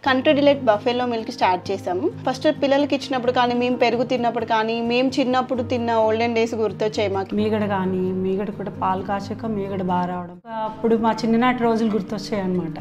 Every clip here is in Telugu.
Country delight buffalo milk start చేసాము. ఫస్ట్ పిల్లలకి ఇచ్చినప్పుడు కానీ, మేము పెరుగు తిన్నప్పుడు కానీ, మేము చిన్నప్పుడు తిన్న ఓల్డెన్ డేస్ గుర్తొచ్చాయి మాకు. మీగడ కానీ, మీగడ కూడా పాలు కాచాక మీగడ బాగా రావడం, అప్పుడు మా చిన్ననాటి రోజులు గుర్తొచ్చాయి అన్నమాట.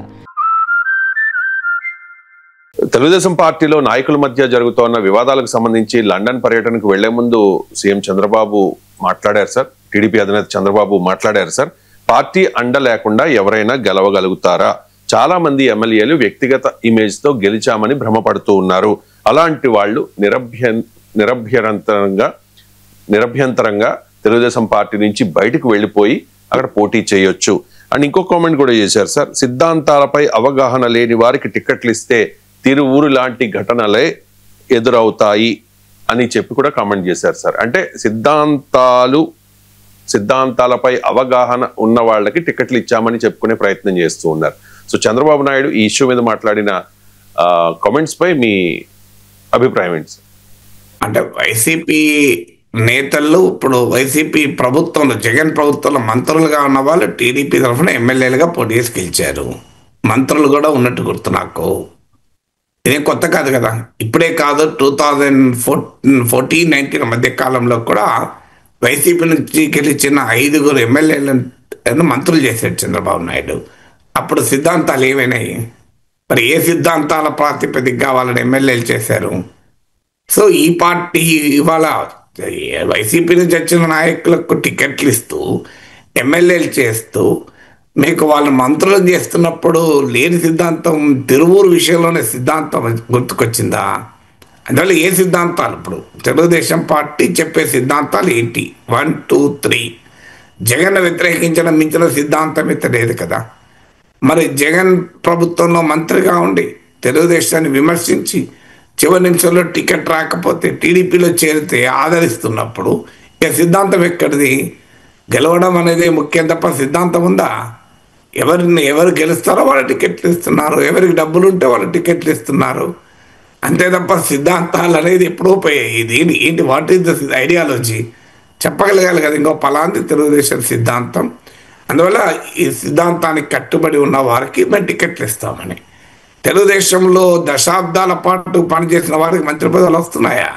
తెలుగుదేశం పార్టీలో నాయకుల మధ్య జరుగుతున్న వివాదాలకు సంబంధించి లండన్ పర్యటనకు వెళ్లే ముందు సీఎం చంద్రబాబు మాట్లాడారు సార్. టీడీపీ అధినేత చంద్రబాబు మాట్లాడారు సార్. పార్టీ అండ లేకుండా ఎవరైనా గెలవగలుగుతారా? చాలా మంది ఎమ్మెల్యేలు వ్యక్తిగత ఇమేజ్ తో గెలిచామని భ్రమపడుతూ ఉన్నారు. అలాంటి వాళ్ళు నిరభ్యంతరంగా తెలుగుదేశం పార్టీ నుంచి బయటకు వెళ్లిపోయి అక్కడ పోటీ చేయొచ్చు అని ఇంకో కామెంట్ కూడా చేశారు సార్. సిద్ధాంతాలపై అవగాహన లేని వారికి టికెట్లు ఇస్తే తిరువూరు లాంటి ఘటనలే ఎదురవుతాయి అని చెప్పి కూడా కామెంట్ చేశారు సార్. అంటే సిద్ధాంతాలపై అవగాహన ఉన్న వాళ్ళకి టికెట్లు ఇచ్చామని చెప్పుకునే ప్రయత్నం చేస్తూ ఉన్నారు. సో చంద్రబాబు నాయుడు ఈ ఇష్యూ మీద మాట్లాడిన కామెంట్స్ పై మీ అభిప్రాయం ఏంటి సార్? అంటే వైసీపీ నేతలు ఇప్పుడు వైసీపీ ప్రభుత్వంలో, జగన్ ప్రభుత్వంలో మంత్రులుగా ఉన్న వాళ్ళు టీడీపీ తరఫున ఎమ్మెల్యేలుగా పోటీ చేసి గెలిచారు. మంత్రులు కూడా ఉన్నట్టు గుర్తు నాకు. ఇదేం కొత్త కాదు కదా. ఇప్పుడే కాదు, 2014-19 మధ్య కాలంలో కూడా వైసీపీ నుంచి గెలిచిన 5 ఎమ్మెల్యేలను మంత్రులు చేశాడు చంద్రబాబు నాయుడు. అప్పుడు సిద్ధాంతాలు ఏమైనాయి? మరి ఏ సిద్ధాంతాల ప్రాతిపదికగా వాళ్ళని ఎమ్మెల్యేలు చేశారు? సో ఈ పార్టీ ఇవాళ వైసీపీ నుంచి వచ్చిన నాయకులకు టికెట్లు ఇస్తూ ఎమ్మెల్యేలు చేస్తూ మీకు వాళ్ళు మంత్రులను చేస్తున్నప్పుడు లేని సిద్ధాంతం, తిరువూరు విషయంలోనే సిద్ధాంతం గుర్తుకొచ్చిందా? అందువల్ల ఏ సిద్ధాంతాలు, ఇప్పుడు తెలుగుదేశం పార్టీ చెప్పే సిద్ధాంతాలు ఏంటి? 1, 2, 3 జగన్ వ్యతిరేకించడం మించిన సిద్ధాంతం అయితే లేదు కదా. మరి జగన్ ప్రభుత్వంలో మంత్రిగా ఉండి తెలుగుదేశాన్ని విమర్శించి చివరి నిమిషంలో టికెట్ రాకపోతే టీడీపీలో చేరితే ఆదరిస్తున్నప్పుడు ఇక సిద్ధాంతం ఎక్కడిది? గెలవడం అనేది ముఖ్యం తప్ప సిద్ధాంతం ఉందా? ఎవరు గెలుస్తారో వాళ్ళు టికెట్లు ఇస్తున్నారు, ఎవరికి డబ్బులు ఉంటే వాళ్ళు టికెట్లు ఇస్తున్నారు. అంతే తప్ప సిద్ధాంతాలు అనేది ఎప్పుడూ పోయాయి. ఇది ఏంటి, వాట్ ఈస్ ద ఐడియాలజీ చెప్పగలగాలి కదా. ఇంకో పలాంటి తెలుగుదేశం సిద్ధాంతం. అందువల్ల ఈ సిద్ధాంతానికి కట్టుబడి ఉన్న వారికి మేము టికెట్లు ఇస్తామని. తెలుగుదేశంలో దశాబ్దాల పాటు పనిచేసిన వారికి మంత్రి పదవులు వస్తున్నాయా?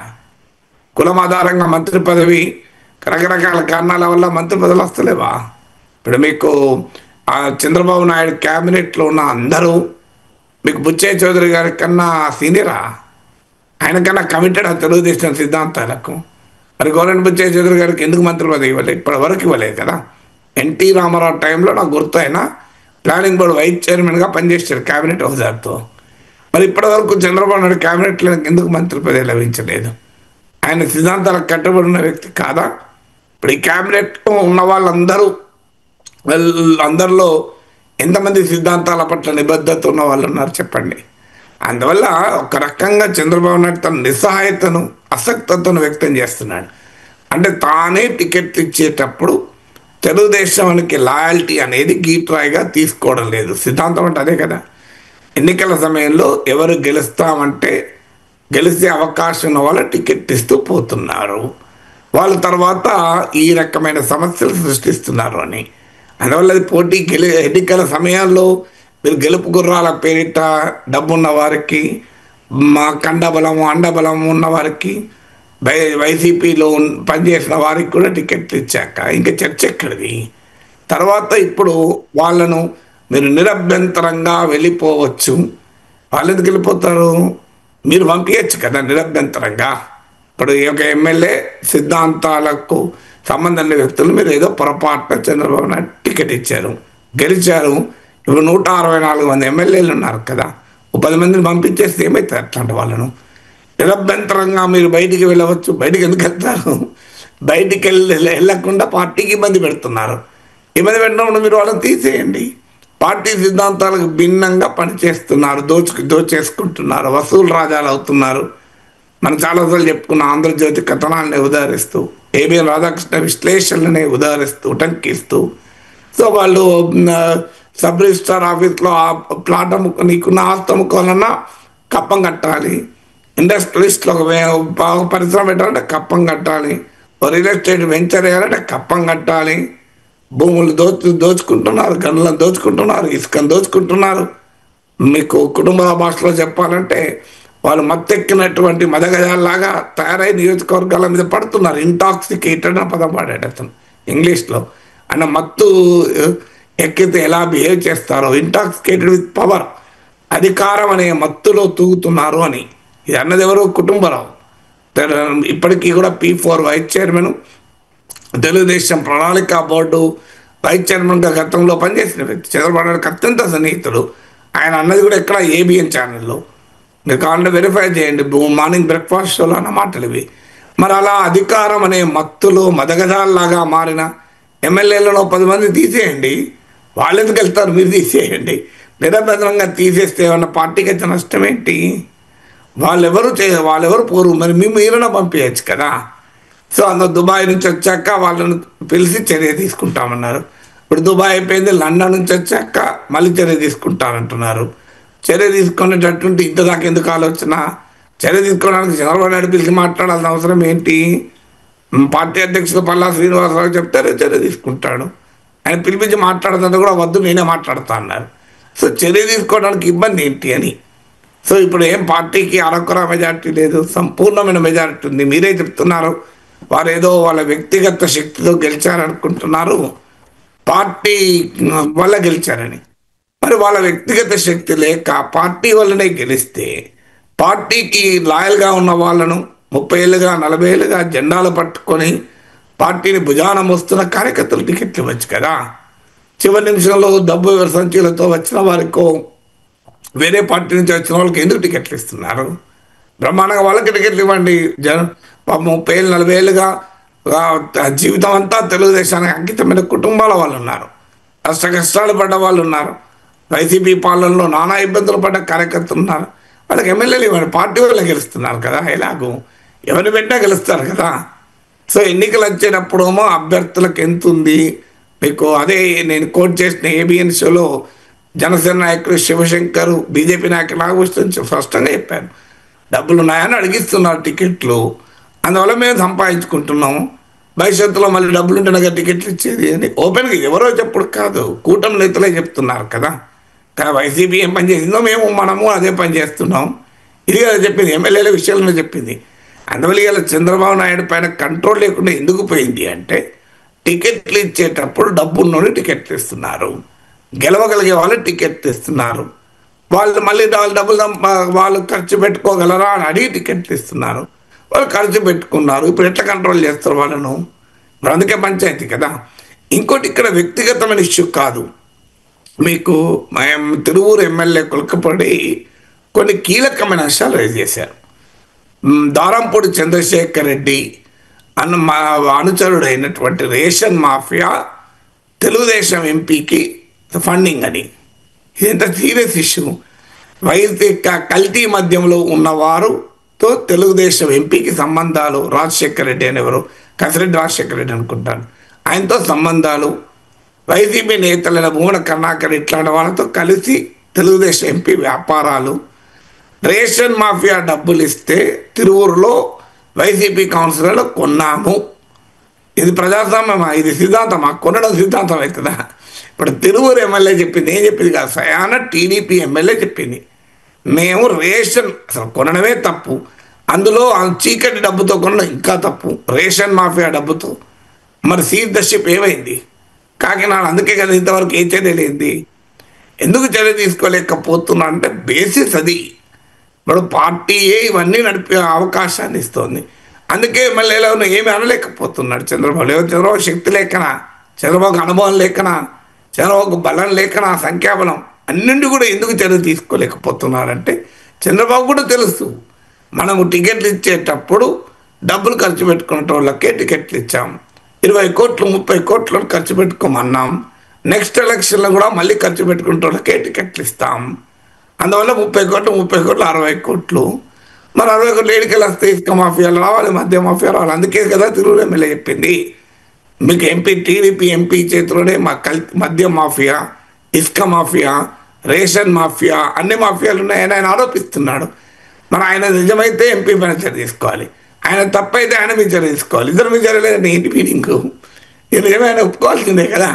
కులం ఆధారంగా మంత్రి పదవి, రకరకాల కారణాల వల్ల మంత్రి పదవులు వస్తలేవా? ఇప్పుడు మీకు చంద్రబాబు నాయుడు క్యాబినెట్లో ఉన్న అందరూ మీకు బుచ్చయ్య చౌదరి గారి కన్నా సీనియరా? ఆయన కన్నా కమిటెడ్ ఆ తెలుగుదేశం సిద్ధాంతాలకు. మరి గోరంట్ల బుచ్చయ్య చౌదరి గారికి ఎందుకు మంత్రి పదవి ఇవ్వలేదు? ఇప్పటి వరకు ఇవ్వలేదు కదా. ఎన్టీ రామారావు టైంలో నాకు గుర్తు, ఆయన ప్లానింగ్ బోర్డు వైస్ చైర్మన్గా పనిచేశారు క్యాబినెట్ హోదాతో. మరి ఇప్పటివరకు చంద్రబాబు నాయుడు క్యాబినెట్లో ఎందుకు మంత్రి పదవి లభించలేదు? ఆయన సిద్ధాంతాలకు కట్టుబడి ఉన్న వ్యక్తి కాదా? ఇప్పుడు ఈ క్యాబినెట్లో ఉన్న అందరిలో ఎంతమంది సిద్ధాంతాల పట్ల నిబద్ధత ఉన్న వాళ్ళు ఉన్నారు చెప్పండి. అందువల్ల ఒక రకంగా చంద్రబాబు నాయుడు తన నిస్సహాయతను, అసక్తతను వ్యక్తం చేస్తున్నాడు. అంటే తానే టికెట్ ఇచ్చేటప్పుడు తెలుగుదేశానికి లాయల్టీ అనేది గీట్రాయిగా తీసుకోవడం లేదు. సిద్ధాంతం అంటే అదే కదా. ఎన్నికల సమయంలో ఎవరు గెలుస్తామంటే గెలిచే అవకాశం ఉన్న వాళ్ళు టికెట్ ఇస్తూ పోతున్నారు. వాళ్ళ తర్వాత ఈ రకమైన సమస్యలు సృష్టిస్తున్నారు అని. అందువల్ల అది ఎన్నికల సమయాల్లో మీరు గెలుపు గుర్రాల పేరిట డబ్బున్న వారికి, మా కండబలము అండబలము ఉన్న వారికి, వైసీపీలో పనిచేసిన వారికి కూడా టికెట్లు ఇచ్చాక ఇంకా చర్చ ఎక్కడిది? తర్వాత ఇప్పుడు వాళ్ళను మీరు నిరభ్యంతరంగా వెళ్ళిపోవచ్చు. వాళ్ళు ఎందుకు వెళ్ళిపోతారు? మీరు పంపించచ్చు కదా నిరభ్యంతరంగా. ఇప్పుడు ఒక ఎమ్మెల్యే సిద్ధాంతాలకు సంబంధం లేని వ్యక్తులు మీరు ఏదో పొరపాటున చంద్రబాబు నాయుడు టికెట్ ఇచ్చారు, గెలిచారు. ఇప్పుడు 164 మంది ఎమ్మెల్యేలు ఉన్నారు కదా. 10 మందిని పంపించేస్తే ఏమవుతుంది? అట్లాంటి వాళ్ళను నిరభ్యంతరంగా మీరు బయటికి వెళ్ళవచ్చు. బయటికి ఎందుకు వెళ్తారు? బయటికి వెళ్ళకుండా పార్టీకి ఇబ్బంది పెడుతున్నారు. ఇబ్బంది పెట్టినప్పుడు మీరు వాళ్ళని తీసేయండి. పార్టీ సిద్ధాంతాలకు భిన్నంగా పనిచేస్తున్నారు, దోచేసుకుంటున్నారు, వసూలు రాజాలు అవుతున్నారు. మనం చాలాసార్లు చెప్పుకున్న ఆంధ్రజ్యోతి కథనాలని ఉదాహరిస్తూ, ఏబిఎన్ రాధాకృష్ణ విశ్లేషణలని ఉదాహరిస్తూ, ఉటంకిస్తూ, సో వాళ్ళు సబ్ రిజిస్ట్రార్ ఆఫీస్లో ఆ ప్లాట్ నీకున్న ఆస్తి అమ్ముకోవాలన్నా కప్పం కట్టాలి. ఇండస్ట్రియలిస్ట్లో ఒక పరిశ్రమ పెట్టాలంటే కప్పం కట్టాలి. రియల్ ఎస్టేట్ వెంచర్ వేయాలంటే కప్పం కట్టాలి. భూములు దోచుకుంటున్నారు, గనులను దోచుకుంటున్నారు, ఇసుకను దోచుకుంటున్నారు. మీకు కుటుంబ భాషలో చెప్పాలంటే వాళ్ళు మత్తెక్కినటువంటి మదగజాల్లాగా తయారై నియోజకవర్గాల మీద పడుతున్నారు. ఇంటాక్సికేటెడ్ అనే పదం వాడాడు అతను ఇంగ్లీష్లో. అంటే మత్తు ఎక్కితే ఎలా బిహేవ్ చేస్తారో, ఇంటాక్సికేటెడ్ విత్ పవర్, అధికారం అనే మత్తులో తూగుతున్నారు అని. ఇది అన్నది ఎవరు? కుటుంబరావు. ఇప్పటికీ కూడా P4 వైస్ చైర్మన్, తెలుగుదేశం ప్రణాళిక బోర్డు వైస్ చైర్మన్గా గతంలో పనిచేసిన వ్యక్తి, చంద్రబాబు నాయుడుకి అత్యంత సన్నిహితుడు. ఆయన అన్నది కూడా ఎక్కడ ABN ఛానల్లో, మీరు కావాలంటే వెరిఫై చేయండి, మార్నింగ్ బ్రేక్ఫాస్ట్ షోలో అన్న మాటలు ఇవి. మరి అలా అధికారం అనే మత్తులో మదగజాల్లాగా మారిన ఎమ్మెల్యేలలో 10 మంది తీసేయండి, వాళ్ళు ఎందుకు వెళ్తారు? మీరు తీసేయండి. నిరభద్రంగా తీసేస్తే ఏమన్నా పార్టీకి అయితే నష్టం ఏంటి? వాళ్ళెవరు పోరు, మరి మీరైనా పంపించచ్చు కదా. సో అందులో దుబాయ్ నుంచి వచ్చాక వాళ్ళను పిలిచి చర్య తీసుకుంటామన్నారు. ఇప్పుడు దుబాయ్ అయిపోయింది, లండన్ నుంచి వచ్చాక మళ్ళీ చర్య తీసుకుంటానంటున్నారు. చర్య తీసుకునేటటువంటి ఇంత దాకా ఎందుకు ఆలోచన? చర్య తీసుకోవడానికి చంద్రబాబు నాయుడు పిలిచి మాట్లాడాల్సిన అవసరం ఏంటి? పార్టీ అధ్యక్షుడు పల్లా శ్రీనివాసరావు చెప్తారే చర్య తీసుకుంటాడు. ఆయన పిలిపించి మాట్లాడుతుంటే కూడా వద్దు నేనే మాట్లాడుతా అన్నారు. సో చర్య తీసుకోవడానికి ఇబ్బంది ఏంటి అని. సో ఇప్పుడు ఏం పార్టీకి అరకొర మెజార్టీ లేదు, సంపూర్ణమైన మెజార్టీ ఉంది. మీరే చెప్తున్నారు వారు ఏదో వాళ్ళ వ్యక్తిగత శక్తితో గెలిచారనుకుంటున్నారు, పార్టీ వల్ల గెలిచారని. మరి వాళ్ళ వ్యక్తిగత శక్తి లేక పార్టీ వల్లనే గెలిస్తే, పార్టీకి లాయల్గా ఉన్న వాళ్ళను 30 ఏళ్ళుగా 40 ఏళ్ళుగా జెండాలు పట్టుకొని పార్టీని భుజాన మోస్తున్న కార్యకర్తలు టికెట్లు ఇవ్వచ్చు కదా. చివరి నిమిషంలో డబ్బు సంచులతో వచ్చిన వారికో వేరే పార్టీ నుంచి వచ్చిన వాళ్ళకి ఎందుకు టికెట్లు ఇస్తున్నారు? బ్రహ్మాండంగా వాళ్ళకి టికెట్లు ఇవ్వండి. 30 ఏళ్ళు 40 ఏళ్ళుగా జీవితం అంతా తెలుగుదేశానికి అంకితమైన కుటుంబాల వాళ్ళు ఉన్నారు, కష్టాలు పడ్డ వాళ్ళు ఉన్నారు, వైసీపీ పాలనలో నానా ఇబ్బందులు పడ్డ కార్యకర్తలు ఉన్నారు. వాళ్ళకి ఎమ్మెల్యేలు ఇవ్వండి, పార్టీ వాళ్ళు గెలుస్తున్నారు కదా, ఎలాగూ ఎవరిని పెట్టా గెలుస్తారు కదా. సో ఎన్నికలు వచ్చేటప్పుడేమో అభ్యర్థులకు ఎంత ఉంది మీకు, అదే నేను కోట్ చేసిన ABN షోలో జనసేన నాయకుడు శివశంకర్, బీజేపీ నాయకులు నాగభూషణ్ స్పష్టంగా చెప్పారు, డబ్బులు ఉన్నాయని అడిగిస్తున్నారు టికెట్లు, అందువల్ల మేము సంపాదించుకుంటున్నాము, భవిష్యత్తులో మళ్ళీ డబ్బులు ఉంటేనే టికెట్లు ఇచ్చేది అని ఓపెన్గా ఎవరో చెప్పుడు కాదు, కూటమి నేతలే చెప్తున్నారు కదా. కానీ వైసీపీ ఏం పని చేసిందో మనము అదే పని చేస్తున్నాం. ఇది కదా చెప్పింది, ఎమ్మెల్యేల విషయంలో చెప్పింది. అందువల్ల ఇలా చంద్రబాబు నాయుడు పైన కంట్రోల్ లేకుండా ఎందుకు పోయింది అంటే, టికెట్లు ఇచ్చేటప్పుడు డబ్బు ఉన్నోని టికెట్లు ఇస్తున్నారు, గెలవగలిగే వాళ్ళు టికెట్లు ఇస్తున్నారు, వాళ్ళు మళ్ళీ డబ్బులు వాళ్ళు ఖర్చు పెట్టుకోగలరా అని అడిగి టికెట్లు ఇస్తున్నారు, వాళ్ళు ఖర్చు పెట్టుకున్నారు. ఇప్పుడు ఎట్లా కంట్రోల్ చేస్తారు వాళ్ళను? ఇప్పుడు అందుకే పంచాయతీ కదా. ఇంకోటి ఇక్కడ వ్యక్తిగతమైన ఇష్యూ కాదు, మీకు తిరువూరు ఎమ్మెల్యే కులకపడి కొన్ని కీలకమైన అంశాలు రైజ్ చేశారు. దారంపూడి చంద్రశేఖర్ రెడ్డి అన్న మా అనుచరుడు అయినటువంటి రేషన్ మాఫియా తెలుగుదేశం ఎంపీకి ఫండింగ్ అని. ఇది ఎంత సీరియస్ ఇష్యూ. కల్తీ మద్యంలో ఉన్నవారుతో తెలుగుదేశం ఎంపీకి సంబంధాలు, రాజశేఖర్ రెడ్డి అనేవారు, కసిరెడ్డి రాజశేఖర్ రెడ్డి అనుకుంటాను, ఆయనతో సంబంధాలు, వైసీపీ నేతలైన భూమన కరుణాకర్ ఇట్లాంటి వాళ్ళతో కలిసి తెలుగుదేశం ఎంపీ వ్యాపారాలు, రేషన్ మాఫియా డబ్బులు ఇస్తే తిరువూరులో వైసీపీ కౌన్సిలర్లు కొన్నాము. ఇది ప్రజాస్వామ్యమా? ఇది సిద్ధాంతమా? కొనడం సిద్ధాంతం అవుతుందా? ఇప్పుడు తిరువూరు ఎమ్మెల్యే చెప్పింది, ఏం చెప్పింది కాదు, సయాన టీడీపీ ఎమ్మెల్యే చెప్పింది, మేము రేషన్ అసలు కొనడమే తప్పు, అందులో చీకటి డబ్బుతో కొనడం ఇంకా తప్పు, రేషన్ మాఫియా డబ్బుతో. మరి సీదర్షిప్ ఏమైంది? కాకినాడ అందుకే కదా ఇంతవరకు ఏ చర్య లేనిది. ఎందుకు చర్య తీసుకోలేకపోతున్నా అంటే బేసిస్ అది. ఇప్పుడు పార్టీయే ఇవన్నీ నడిపే అవకాశాన్ని ఇస్తుంది. అందుకే మళ్ళీ ఎలా ఏమి అనలేకపోతున్నాడు చంద్రబాబు. చంద్రబాబు శక్తి లేకనా, చంద్రబాబుకు అనుభవం లేకనా, చంద్రబాబుకు బలం లేకనా, సంఖ్యాబలం అన్నింటి కూడా ఎందుకు చర్య తీసుకోలేకపోతున్నారంటే చంద్రబాబు కూడా తెలుసు, మనము టికెట్లు ఇచ్చేటప్పుడు డబ్బులు ఖర్చు పెట్టుకునే వాళ్ళకే టికెట్లు ఇచ్చాం, 20 కోట్లు 30 కోట్లు ఖర్చు పెట్టుకోమన్నాం, నెక్స్ట్ ఎలక్షన్లో కూడా మళ్ళీ ఖర్చు పెట్టుకునే వాళ్ళకే టికెట్లు ఇస్తాం. అందువల్ల 30 కోట్లు 60 కోట్లు, మరి 60 కోట్లు ఏడికెళ్ళి వస్తే ఇసుక మాఫియాలు రావాలి, మద్య మాఫియా రావాలి. అందుకే కదా తిరువురు ఎమ్మెల్యే చెప్పింది, మీకు టీడీపీ ఎంపీ చేతిలోనే మా మద్య మాఫియా, ఇసుక మాఫియా, రేషన్ మాఫియా, అన్ని మాఫియాలు ఉన్నాయని ఆయన ఆరోపిస్తున్నాడు. మరి ఆయన నిజమైతే ఎంపీ పైన చర్య తీసుకోవాలి, ఆయన తప్పైతే ఆయన మీద చర్య తీసుకోవాలి. ఇద్దరు మీద చర్య లేదంటే ఏంటి మీనింగ్? ఇది ఏమైనా ఒప్పుకోవాల్సిందే కదా.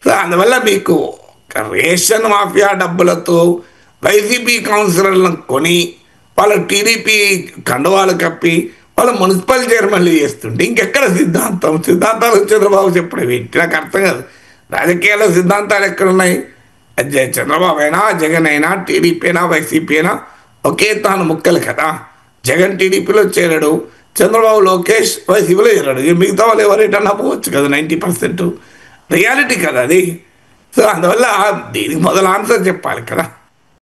సో అందువల్ల మీకు రేషన్ మాఫియా డబ్బులతో వైసీపీ కౌన్సిలర్లను కొని వాళ్ళ టీడీపీ కండువాలు కప్పి వాళ్ళ మున్సిపల్ చైర్మన్లు చేస్తుంటే ఇంకెక్కడ సిద్ధాంతాలు చంద్రబాబు చెప్పడం ఏంటి నాకు అర్థం కాదు. రాజకీయాల్లో సిద్ధాంతాలు ఎక్కడున్నాయి? చంద్రబాబు అయినా జగన్ అయినా టీడీపీ అయినా వైసీపీ అయినా ఒకే తాను ముక్కలు కదా. జగన్ టీడీపీలో చేరాడు, చంద్రబాబు లోకేష్ వైసీపీలో చేరాడు. మిగతా వాళ్ళు ఎవరైనా పోవచ్చు కదా, 90% రియాలిటీ కదా అది. సో అందువల్ల దీనికి మొదలు ఆన్సర్ చెప్పాలి కదా.